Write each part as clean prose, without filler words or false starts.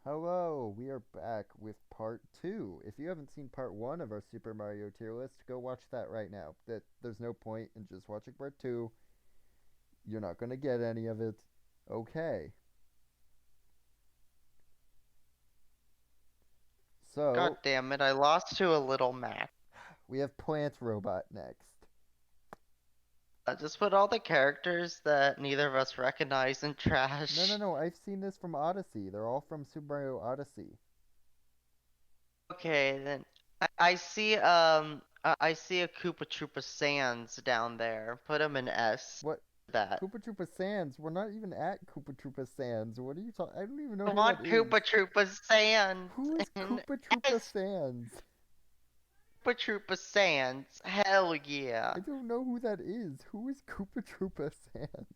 Hello, we are back with part two. If you haven't seen part one of our Super Mario tier list, go watch that right now. There's no point in just watching part two. You're not gonna get any of it. Okay. God So damn it, I lost to a little Mac. we have Plant Robot next. I just put all the characters that neither of us recognize in No, no, trash. no. I've seen this from Odyssey. They're all from Super Mario Odyssey. Okay, then I see I see a Koopa Troopa Sans down there. Put him in S. What? That. Koopa Troopa Sands. We're not even at Koopa Troopa Sands. What are you talking? I don't even know I who that want is. Koopa Troopa Sans Who is in Koopa Troopa S. Sands? Koopa Troopa Sans. Hell yeah. I don't know who that is. Who is Koopa Troopa Sans?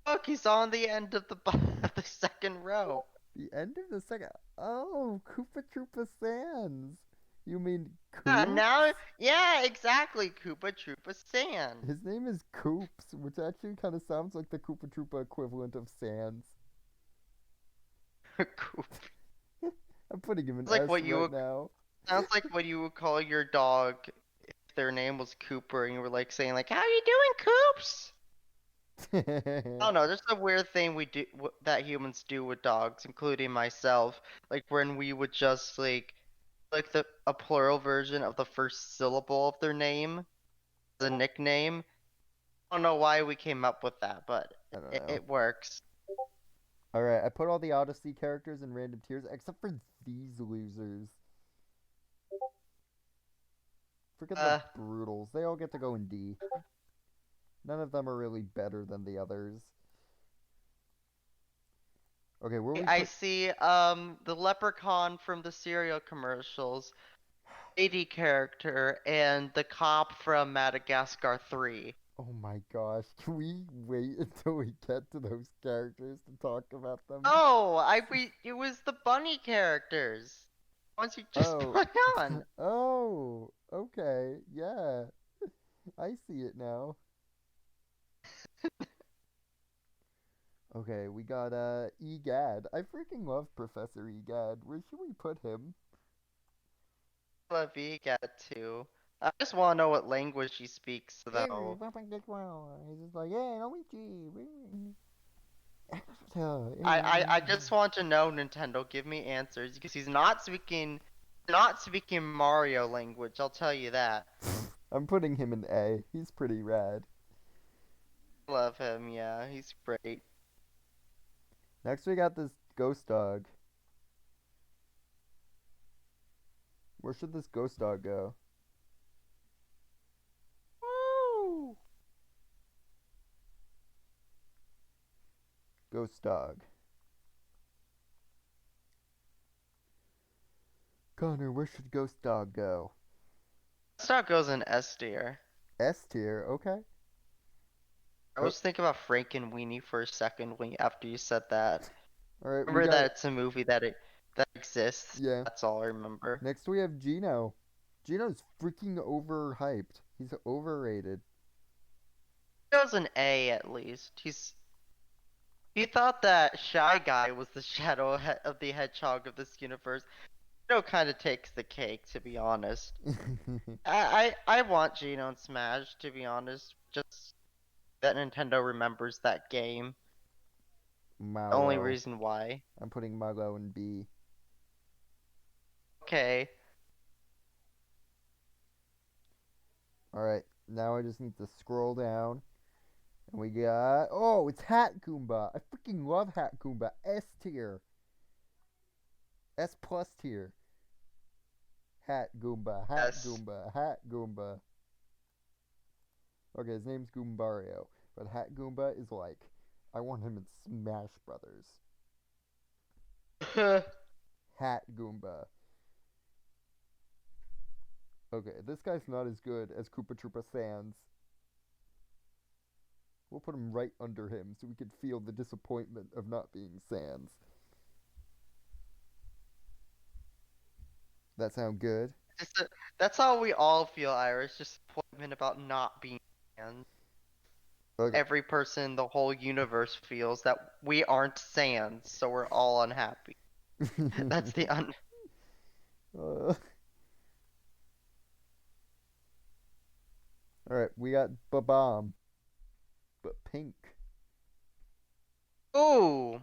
Look, he's on the end of the of the second row. The end of the second. Oh, Koopa Troopa Sans. You mean Now, Koops? yeah, exactly, Koopa Troopa Sans. His name is Koops, which actually kind of sounds like the Koopa Troopa equivalent of Sans. Coop. I'm putting him in It's like S what you right would now. Sounds like what you would call your dog if their name was Cooper and you were like saying like, "How you doing, Coops?" I don't know, just a weird thing we do that humans do with dogs, including myself. Like when we would just like the a plural version of the first syllable of their name, the nickname. I don't know why we came up with that, but I don't it, know. it works. Alright, I put all the Odyssey characters in random tiers except for these losers. Forget the Uh, Brutals. They all get to go in D. None of them are really better than the others. Okay, where we I put. see the leprechaun from the cereal commercials, lady character, and the cop from Madagascar 3. Oh my gosh, can we wait until we get to those characters to talk about them? Oh, it was the bunny characters. Once you just Oh. put on. Oh, okay, yeah. I see it now. Okay, we got Egad. I freaking love Professor Egad. Where should we put him? Love got too. I just want to know what language he speaks He's though. just like, hey, Luigi. I just want to know, Nintendo, give me answers because he's not speaking Mario language, I'll tell you that. I'm putting him in A. He's pretty rad. Love him, yeah, he's great. Next we got this ghost dog. Where should this ghost dog go? Woo! Ghost dog. Connor, where should ghost dog go? Stock goes in S tier. S tier, okay. I Oh, was thinking about Frankenweenie for a second after you said that. alright, we Remember got. that it's a movie that exists. Yeah. That's all I remember. Next we have Gino. Gino's freaking overhyped. He's overrated. He goes an A at least. He thought that Shy Guy was the of the hedgehog of this universe. Gino kind of takes the cake, to be honest. I want Gino and Smash, to be honest. Just that Nintendo remembers that game. The only Mallow. reason why. I'm putting Mallow in B. Okay. Alright, now I just need to scroll down. And we got. Oh, it's Hat Goomba. I freaking love Hat Goomba. S tier. S plus tier. Hat Goomba. Hat Yes. Goomba. Hat Goomba. Okay, his name's Goombario. But Hat Goomba is like. I want him in Smash Brothers. Hat Goomba. Okay, this guy's not as good as Koopa Troopa Sans. We'll put him right under him so we could feel the disappointment of not being Sans. That sound good? That's how we all feel, Irish. Disappointment about not being fans. Okay. Every person in the whole universe feels that we aren't Sans, so we're all unhappy. That's the un. uh, all right, we got Babam, but pink. Ooh,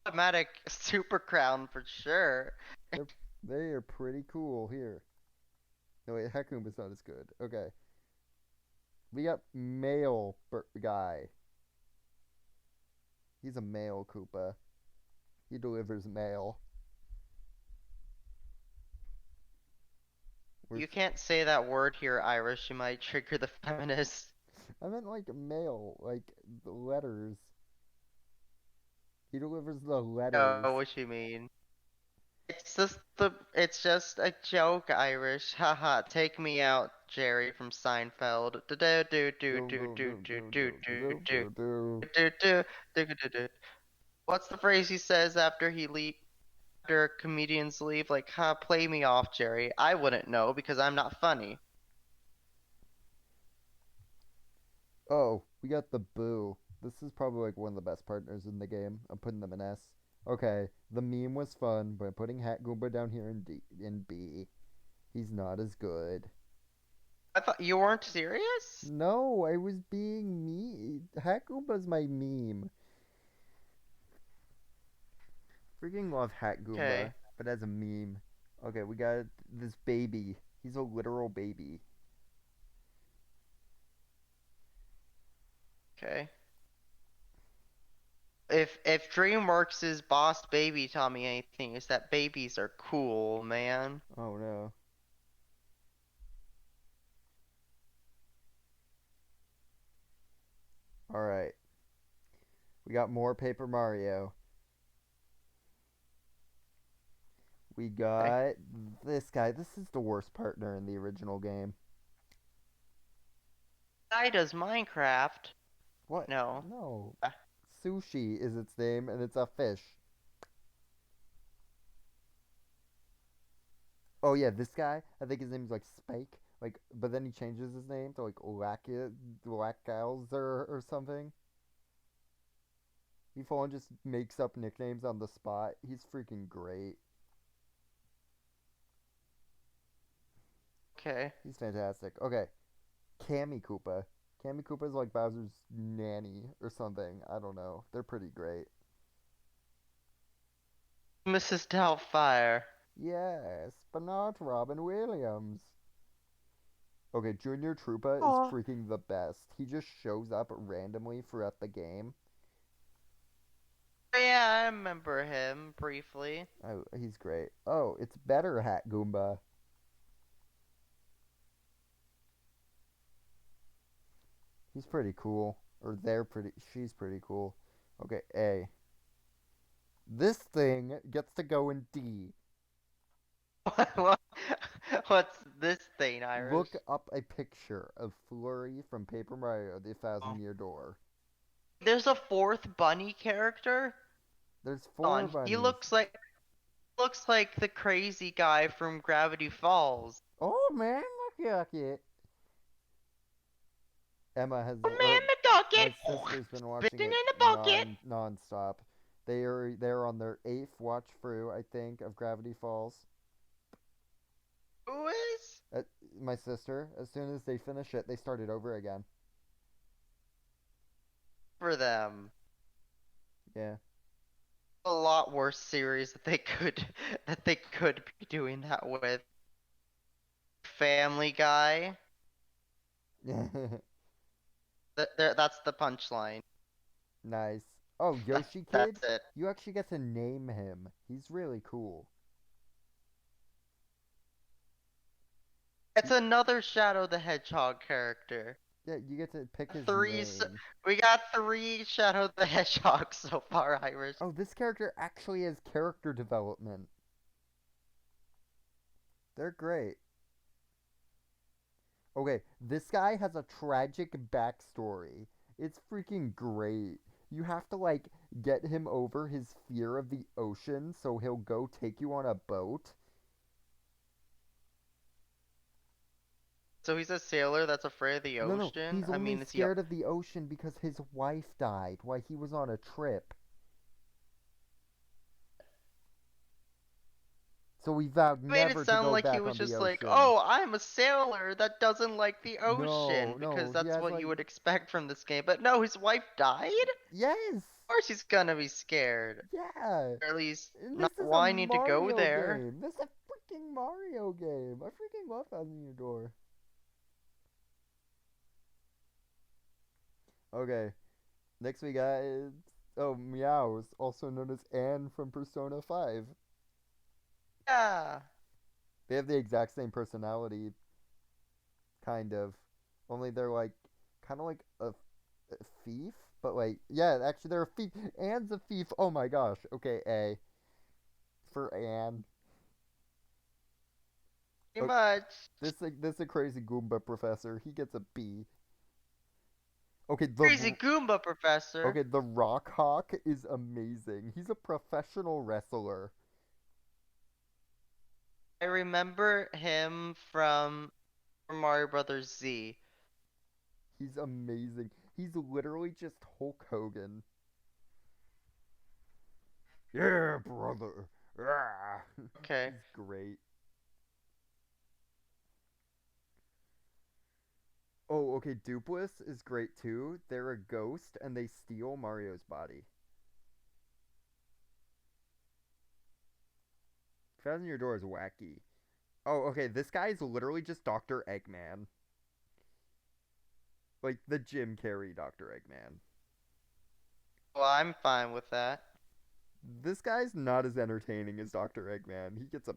automatic super crown for sure. They're they are pretty cool here. No wait, Hakumba's not as good. Okay, we got male guy. He's a male Koopa. He delivers mail. Where's You can't say that word here, Irish. You might trigger the feminists. I meant like mail, like the letters. He delivers the letters. Know what you mean. It's just a joke, Irish. Haha, take me out, Jerry from Seinfeld. Do do do do Do do do do do do do do do do do do do do. do do do. What's the phrase he says after comedians leave? Like, play me off, Jerry. I wouldn't know because I'm not funny. Oh, we got the Boo. This is probably like one of the best partners in the game. I'm putting them in S. Okay, the meme was fun, but putting Hat Goomba down here in B. He's not as good. I thought you weren't serious? No, I was being me. Hat Goomba's my meme. Freaking love Hat Goomba, Okay, but as a meme. Okay, we got this baby. He's a literal baby. okay. If DreamWorks' Boss Baby taught me anything, is that babies are cool, man. Oh no. Alright. We got more Paper Mario. We Okay. got this guy. This is the worst partner in the original game. Guy does Minecraft. What? No. No. Sushi is its name, and it's a fish. Oh yeah, this guy. I think his name's like Spike. Like, but then he changes his name to like Lackalzer or something. He full on just makes up nicknames on the spot. He's freaking great. Okay. He's fantastic. Okay, Cammy Koopa. Cammy Koopa's like Bowser's nanny or something. I don't know. They're pretty great. Mrs. Doubtfire. Yes, but not Robin Williams. Okay, Junior Troopa is Oh. freaking the best. He just shows up randomly throughout the game. Yeah, I remember him briefly. Oh, he's great. Oh, it's better Hat Goomba. He's pretty cool. Or she's pretty cool. Okay, A. This thing gets to go in D. What- What's this thing, Irish? Look up a picture of Flurry from Paper Mario, the Oh. Thousand Year Door. There's a fourth bunny character? There's Hold four on, he bunnies. looks like the crazy guy from Gravity Falls. Oh man, look at it. Emma has, Oh or man, the bucket! my sister's been watching Spitting in it the bucket! nonstop. They're on their eighth watch through, I think, of Gravity Falls. Who is? Uh, my sister, as soon as they finish it, they start it over again. For them. Yeah. A lot worse series that they could be doing that with. Family Guy. That's the punchline. Nice. Oh, Yoshi Kid? That's it. You actually get to name him. He's really cool. It's another Shadow the Hedgehog character. Yeah, you get to pick his Three, s- name. we got three Shadow the Hedgehogs so far, Irish. Oh, this character actually has character development. They're great. Okay, this guy has a tragic backstory. It's freaking great. You have to, like, get him over his fear of the ocean so he'll go take you on a boat. So he's a sailor that's afraid of the No, no, ocean. he's I only mean, is he? scared of the ocean because his wife died while he was on a trip. So we vowed Made it never to sound go like he back was on the just like, ocean. oh, I'm a sailor that doesn't like the No, ocean, because no, he that's has what you like would expect from this game. But no, his wife died? Of yes, course he's gonna be scared. yeah. Or at least And not this is a wanting to go Mario there. game. This is a freaking Mario game. I freaking love Opening Your Door. Okay, next we got is Meows, also known as Anne from Persona 5. Yeah. They have the exact same personality, kind of. Only they're like kind of like a thief, but like yeah, actually they're a thief. Anne's a thief. Oh my gosh. Okay, A for Anne. Pretty Okay, much. this a crazy Goomba professor. He gets a B. Okay, Crazy Goomba professor. the Rock Hawk is amazing. He's a professional wrestler. I remember him from Mario Brothers Z. He's amazing. He's literally just Hulk Hogan. Yeah, brother. Ah. Okay. He's great. Oh, okay, Dupless is great too. They're a ghost and they steal Mario's body. Thousand Year Door is wacky. Oh, okay, this guy is literally just Dr. Eggman. Like the Jim Carrey Dr. Eggman. Well, I'm fine with that. This guy's not as entertaining as Dr. Eggman. He gets a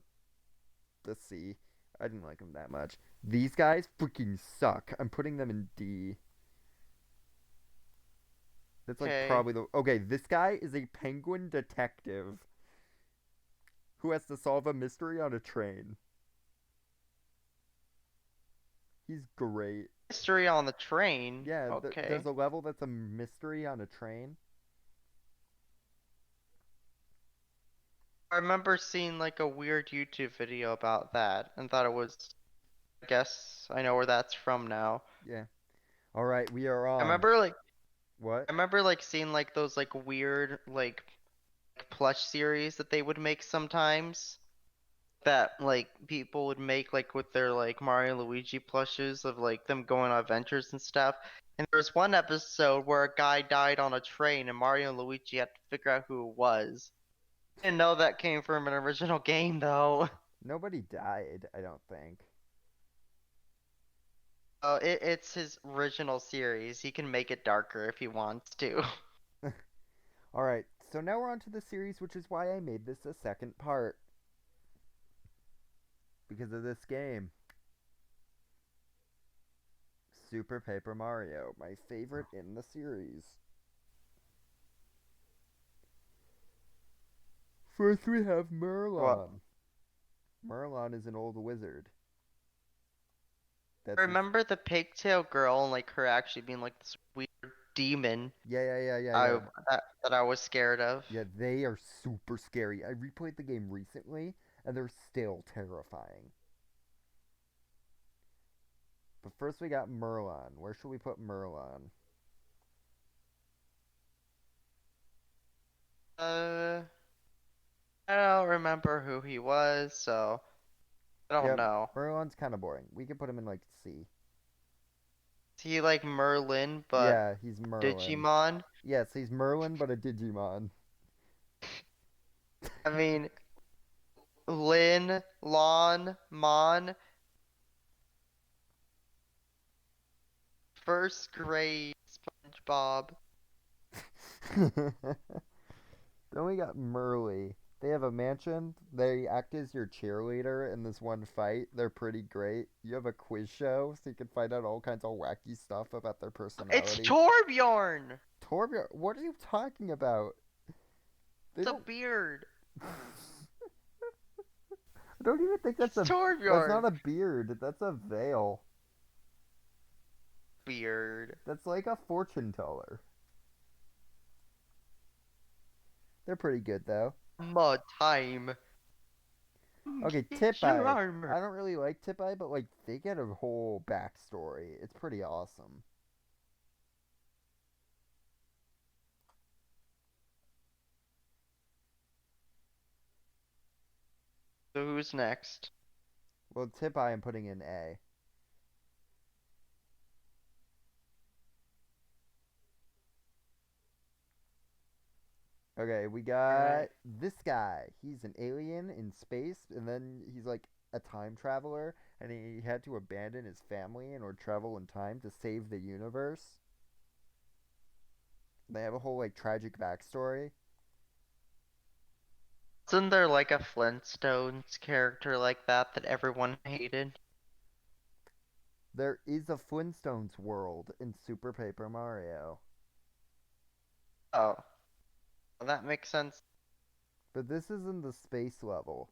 C. I didn't like him that much. These guys freaking suck. I'm putting them in D. That's like Okay. probably the. Okay, this guy is a penguin detective who has to solve a mystery on a train. He's great. History on the train. Yeah, there's Okay. a level that's a mystery on a train. I remember seeing like a weird YouTube video about that and thought it was, I guess I know where that's from now. Yeah. All right, we are I on. remember like What? I remember like seeing like those like weird like plush series that they would make sometimes, that like people would make like with their like Mario and Luigi plushes of like them going on adventures and stuff. And there was one episode where a guy died on a train and Mario and Luigi had to figure out who it was. Didn't know that came from an original game though. Nobody died, I don't think. It's his original series. He can make it darker if he wants to. All right, so now we're on to the series, which is why I made this a second part. Because of this game. Super Paper Mario, my favorite in the series. First, we have What? Merlon. Merlon is an old wizard. I That's his. remember the pigtail girl and like her actually being like this weird demon Yeah. I that I was scared of. Yeah, they are super scary. I replayed the game recently, and they're still terrifying. But first, we got Merlon. Where should we put Merlon? Uh, I don't remember who he was, so I don't Yeah, know. Merlon's kind of boring. We could put him in like C. Is he like Merlin, but Yeah, he's Merlin. Digimon? Yes, he's Merlin, but a Digimon. I mean, Lin, Lon, Mon, first grade SpongeBob. Then we got Merly. They have a mansion. They act as your cheerleader in this one fight. They're pretty great. You have a quiz show, so you can find out all kinds of wacky stuff about their It's personality. Torbjorn! Torbjorn, what are you talking about? They It's a don't. beard. I don't even think that's It's a. That's Torbjorn. not a beard. That's a veil. Beard. That's like a fortune teller. They're pretty good though. Mud time. Okay, Get Tip your Eye. armor. I don't really like Tip Eye, but like they get a whole backstory. It's pretty awesome. So who's next? Well, tip I am putting in A. Okay, we got Alright. this guy. He's an alien in space, and then he's like a time traveler, and he had to abandon his family in order to travel in time to save the universe. They have a whole like tragic backstory. Wasn't there like a Flintstones character like that everyone hated? There is a Flintstones world in Super Paper Mario, Oh, well, that makes sense. but this is in the space level.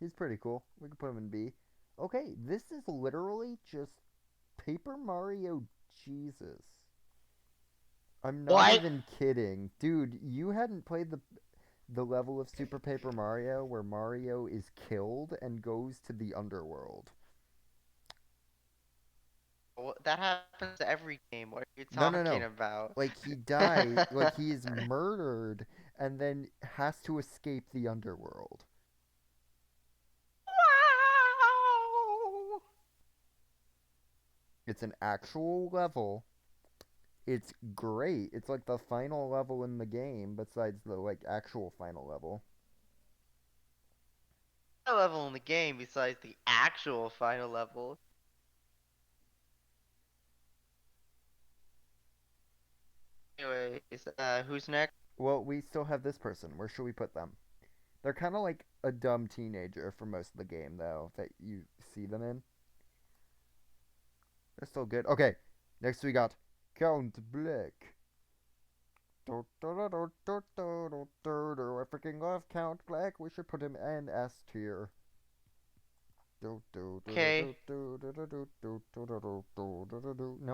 He's pretty cool. We can put him in B. Okay, this is literally just Paper Mario Jesus. I'm not What? even kidding. Dude, you hadn't played the level of Super Paper Mario where Mario is killed and goes to the underworld. That happens to every game. What are you No, no, talking no. about? Like he died, like he is murdered and then has to escape the underworld. Wow! It's an actual level. It's great. It's like the final level in the game besides the like actual final level. A level in the game besides the actual final level. Anyways, who's next? Well, we still have this person. Where should we put them? They're kind of like a dumb teenager for most of the game, though, that you see them in. They're still good. Okay, next we got Count Blick. I freaking love Count Black. We should put him in S tier. Now Okay,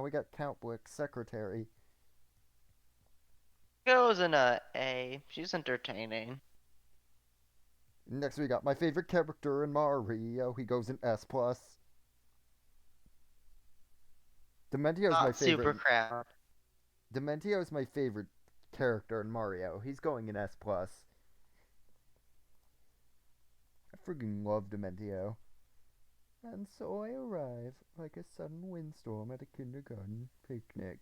we got Count Blick, secretary. goes in a A. She's entertaining. Next we got my favorite character in Mario. He goes in S plus. Dementio's my Not favorite. super crowd. Dementio's my favorite character in Mario. He's going in S plus. I freaking love Dementio. And so I arrive like a sudden windstorm at a kindergarten picnic.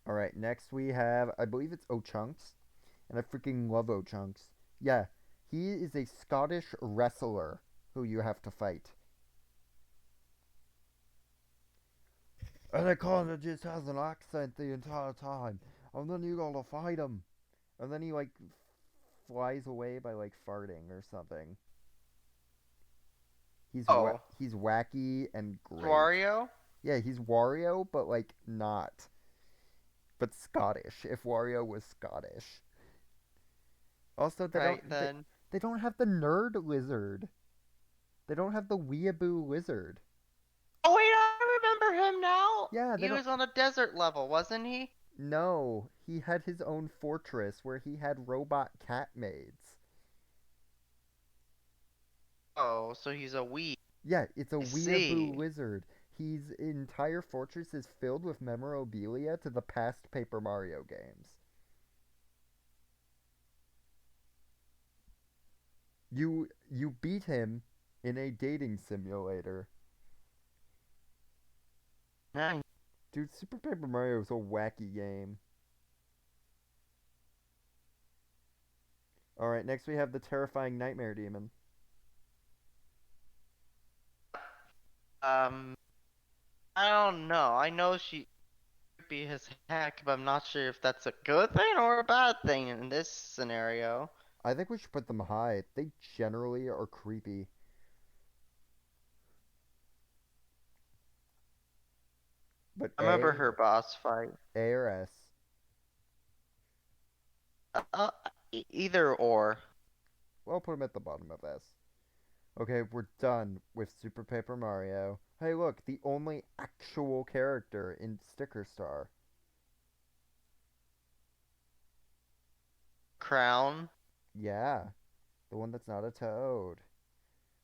Alright, next we have, I believe it's Ochunks. And I freaking love Ochunks. Yeah, he is a Scottish wrestler who you have to fight. And it kinda just has an accent the entire time. And then you gotta fight him. And then he like flies away by like farting or something. Oh, He's wacky and great. Wario? Yeah, he's Wario, but like not. But Scottish. If Wario was Scottish. Also, Right then. they don't have the nerd lizard. They don't have the weeaboo lizard. Oh wait, I remember him now. Yeah, they He don't. was on a desert level, wasn't he? No, he had his own fortress where he had robot cat maids. Oh, so he's a Wii. Yeah, it's a I weeaboo see. lizard. His entire fortress is filled with memorabilia to the past Paper Mario games. You beat him in a dating simulator. Nice. Dude, Super Paper Mario is a wacky game. Alright, next we have the terrifying Nightmare Demon. Um, I don't know. I know she creepy as heck, but I'm not sure if that's a good thing or a bad thing in this scenario. I think we should put them high. They generally are creepy. But I remember her boss fight. A or S. Uh, Either or. Well, put them at the bottom of S. Okay, we're done with Super Paper Mario. Hey, look, the only actual character in Sticker Star. Crown. Yeah, the one that's not a toad.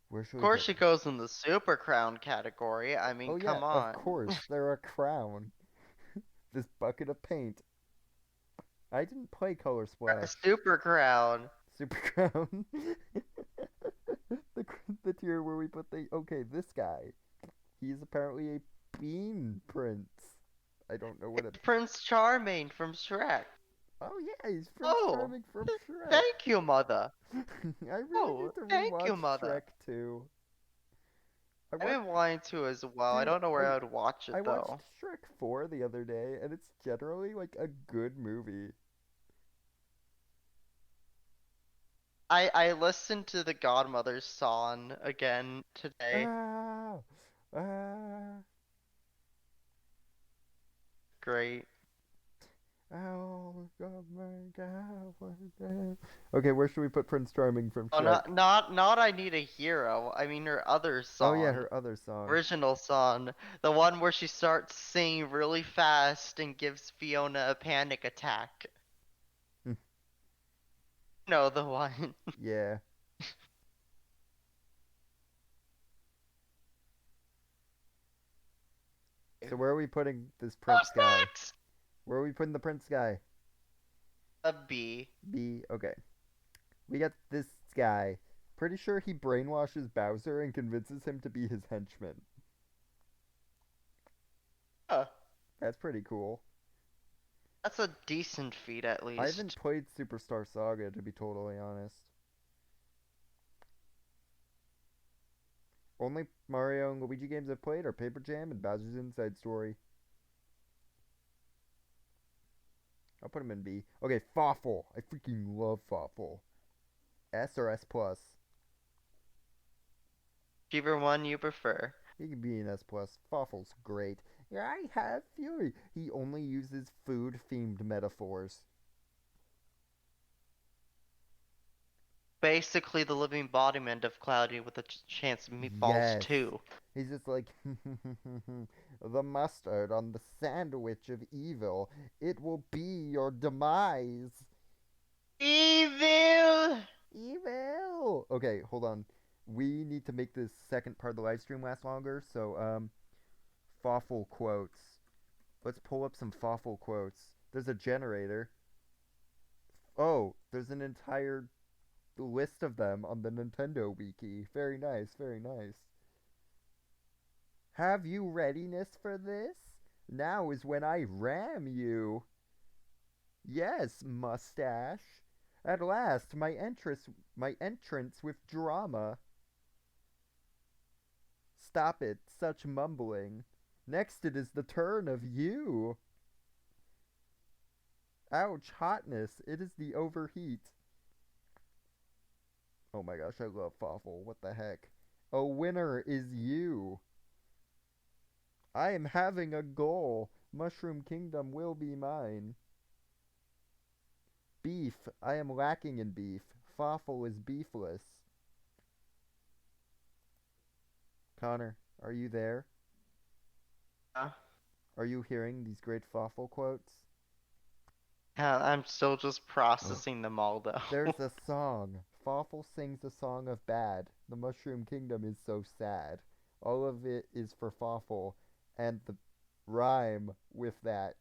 Where should Of we course put? she goes in the super crown category. I Oh mean, yeah, come of on. course. They're a crown. This bucket of paint. I didn't play Color A Splash. super crown. Super crown. the the tier where we put the okay, this guy. He's apparently a bean prince. I don't know what a. It's Prince Charming from Shrek. Oh yeah, he's Prince Oh, Charming from Shrek. thank you, mother. I really Oh, need to thank you, rewatch mother. Shrek 2. I I've watched, been wanting to as well. I dude. don't know where I would watch I it watched though. Shrek 4 the other day, and it's generally like a good movie. I listened to the Godmother's song again today. Ah, ah, Great. oh, God, my God. Okay, where should we put Prince Charming from Oh, Shrek? not I Need a Hero. I mean her other Oh yeah, song, her other song. original song, the one where she starts singing really fast and gives Fiona a panic attack. No, the one. Yeah. So where are we putting this Prince Who's guy? next? Where are we putting the Prince guy? A B. B. Okay. We got this guy. Pretty sure he brainwashes Bowser and convinces him to be his henchman. Huh. That's pretty cool. That's a decent feat at I haven't least. played Superstar Saga, to be totally honest. Only Mario and Luigi games I've played are Paper Jam and Bowser's Inside Story. I'll put him in B. Okay, Fawful. I freaking love Fawful. S or S plus. Whichever one you prefer. He can be an S plus. Fawful's great. Yeah, I have fury. He only uses food themed metaphors. Basically the living embodiment of Cloudy with a chance of meatballs Yes. too. He's just like the mustard on the sandwich of evil. It will be your demise. Evil! Evil. Okay, hold on. We need to make this second part of the live stream last longer. So, Fawful quotes. Let's pull up some Fawful quotes. There's a generator. Oh, there's an entire list of them on the Nintendo Wiki. Very nice, very nice. Have you readiness for this? Now is when I ram you. Yes, mustache. At last, my entrance with drama. Stop it, such mumbling. Next it is the turn of you. Ouch, hotness, it is the overheat. Oh my gosh, I love Fawful, what the heck. A winner is you. I am having a goal. Mushroom Kingdom will be mine. Beef, I am lacking in beef. Fawful is beefless. Connor, are you there? Uh, Are you hearing these great Fawful quotes? yeah, I'm still just processing them all though. There's a song. Fawful sings a song of bad. The Mushroom Kingdom is so sad. All of it is for Fawful, and the rhyme with that.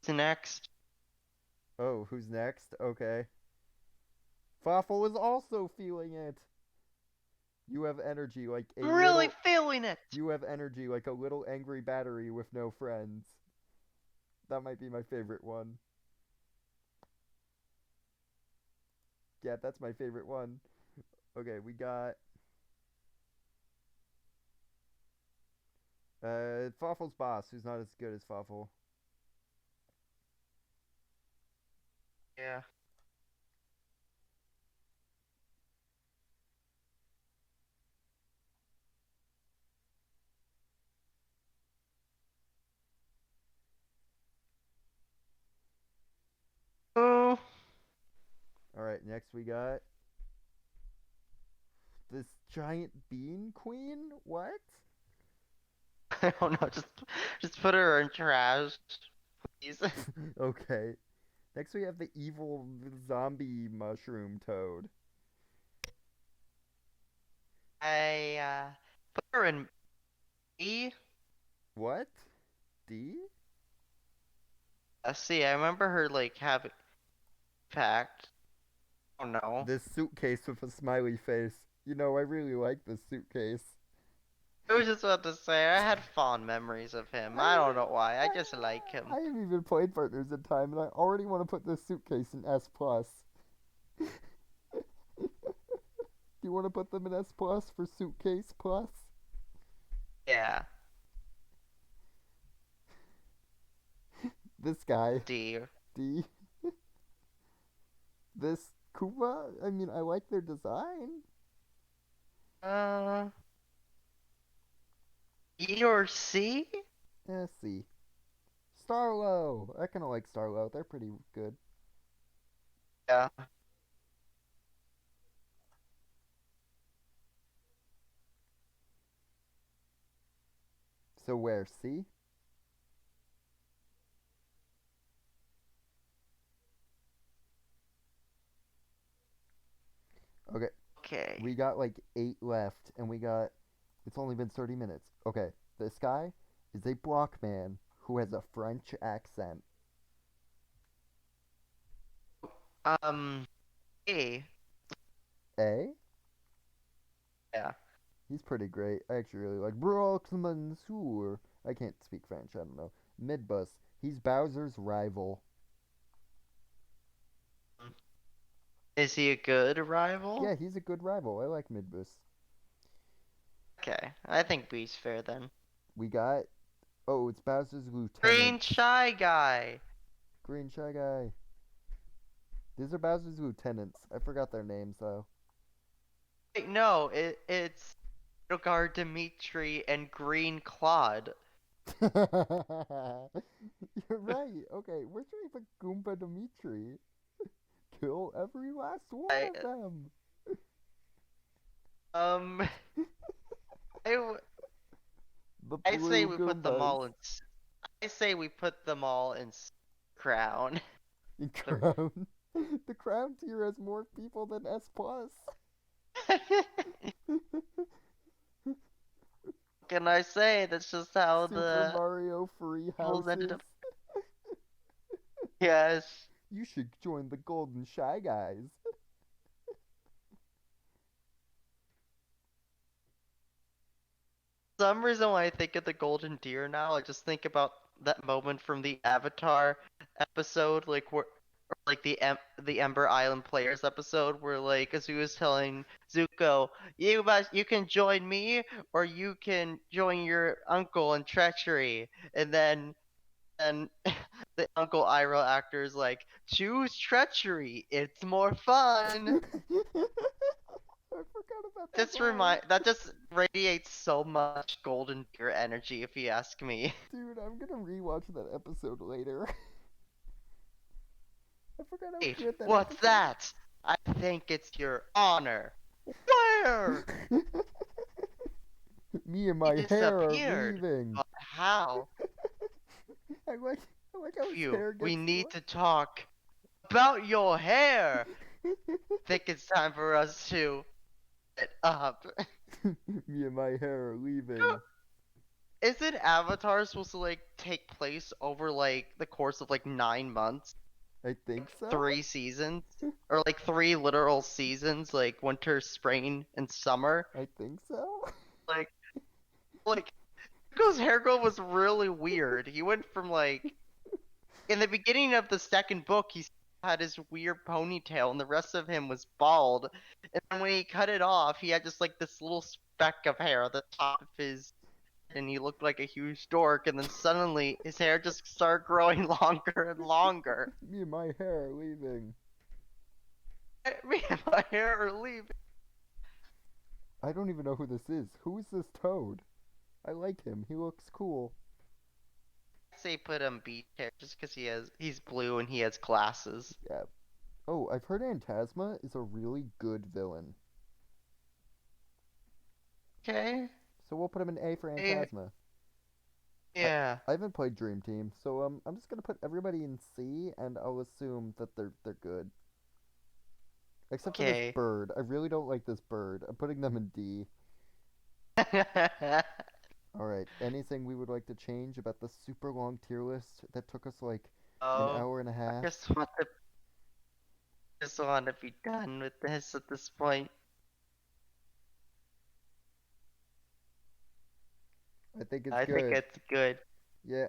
Next. Oh, who's next? Okay. Fawful is also feeling it. You have energy like a Really little. feeling it! You have energy like a little angry battery with no friends. That might be my favorite one. Yeah, that's my favorite one. Okay, we got Fawful's boss, who's not as good as Fawful. Yeah. Oh, All right, next we got this giant bean queen. What? I don't know. Just put her in trash. please. Okay. Next we have the evil zombie mushroom toad. I put her in E. What? D? See, I remember her like having packed. Oh no. This suitcase with a smiley face. You know, I really like this suitcase. I was just about to say I had fond memories of him. I don't know why. I I, just like him. I haven't even played Partners in Time, and I already want to put this suitcase in S plus. Do you want to put them in S plus for suitcase plus? Yeah. This guy, D. D. This Koopa. I mean, I like their design. Uh, E or C? C. Starlo. I kind of like Starlo. They're pretty good. Yeah. So where? C? Okay. Okay. We got like 8 left, and we got. It's only been 30 minutes. Okay. This guy is a block man who has a French accent. Um, A. A? Yeah. He's pretty great. I actually really like Brox Mansour. I can't speak French, I don't know. Midbus. He's Bowser's rival. Is he a good rival? Yeah, he's a good rival. I like Midbus. Okay. I think B's fair then. We got. Oh, it's Bowser's Green lieutenants. Shy Guy. Green Shy Guy. These are Bowser's lieutenants. I forgot their names, though. Wait, no, it's Edelgard Dimitri and Green Claude. You're right. Okay, where should we put Goomba Dimitri? Kill every last one I, of them. um, I, w- The I say blue we put them Goombas. all in. I say we put them all in Crown. In Crown. The Crown tier has more people than S plus. Can I say that's just how Super the Mario free rules ended houses. up? Yes. You should join the Golden Shy Guys. Some reason why I think of the Golden Deer now, I just think about that moment from the Avatar episode, like where, or like the Ember Island Players episode, where like Azu is telling Zuko, you can join me, or you can join your uncle in treachery," and then the Uncle Iroh actor is like, "Choose treachery, it's more fun." I forgot about that line. That just radiates so much Golden Deer energy, if you ask me. Dude, I'm gonna rewatch that episode later. I forgot how Wait, good that what's episode. that? I think it's your honor. Where? Me and He my hair are disappeared. leaving. But how? I like I like how his Phew, hair we gets need to talk about your hair. Think it's time for us to get up. Me and my hair are leaving. Isn't Avatar supposed to like take place over like the course of like 9 months? I think Like so. 3 seasons? Or like 3 literal seasons, like winter, spring, and summer? I think so. Like like Zuko's hair growth was really weird. He went from like in the beginning of the second book, he had his weird ponytail, and the rest of him was bald. And then when he cut it off, he had just like this little speck of hair at the top of his head, and he looked like a huge dork. And then suddenly, his hair just started growing longer and longer. Me and my hair are leaving. Me and my hair are leaving. I don't even know who this is. Who is this toad? I like him. He looks cool. I say put him beach hair just because he's blue and he has glasses. Yeah. Oh, I've heard Antasma is a really good villain. Okay. So we'll put him in A for A, Antasma. I Yeah. I haven't played Dream Team, so I'm just gonna put everybody in C, and I'll assume that they're good. Except for this Okay. bird. I really don't like this bird. I'm putting them in D. Alright, anything we would like to change about the super long tier list that took us like an Oh, hour and a I half? just want to be done with this at this point. I think it's I think good. it's good. Yeah,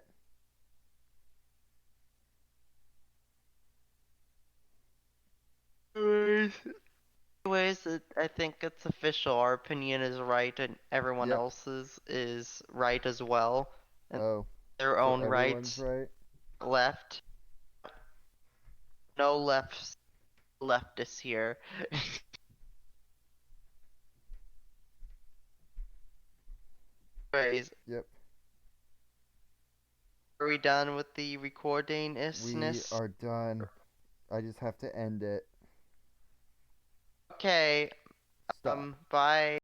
Anyways, I think it's official. Our opinion is right, and everyone yep. else's is right as well. And Oh, their so own everyone's rights right? left. No leftists here. Anyways, Yep. are we done with the recording We isness? are done. I just have to end it. Okay. Stop. Bye.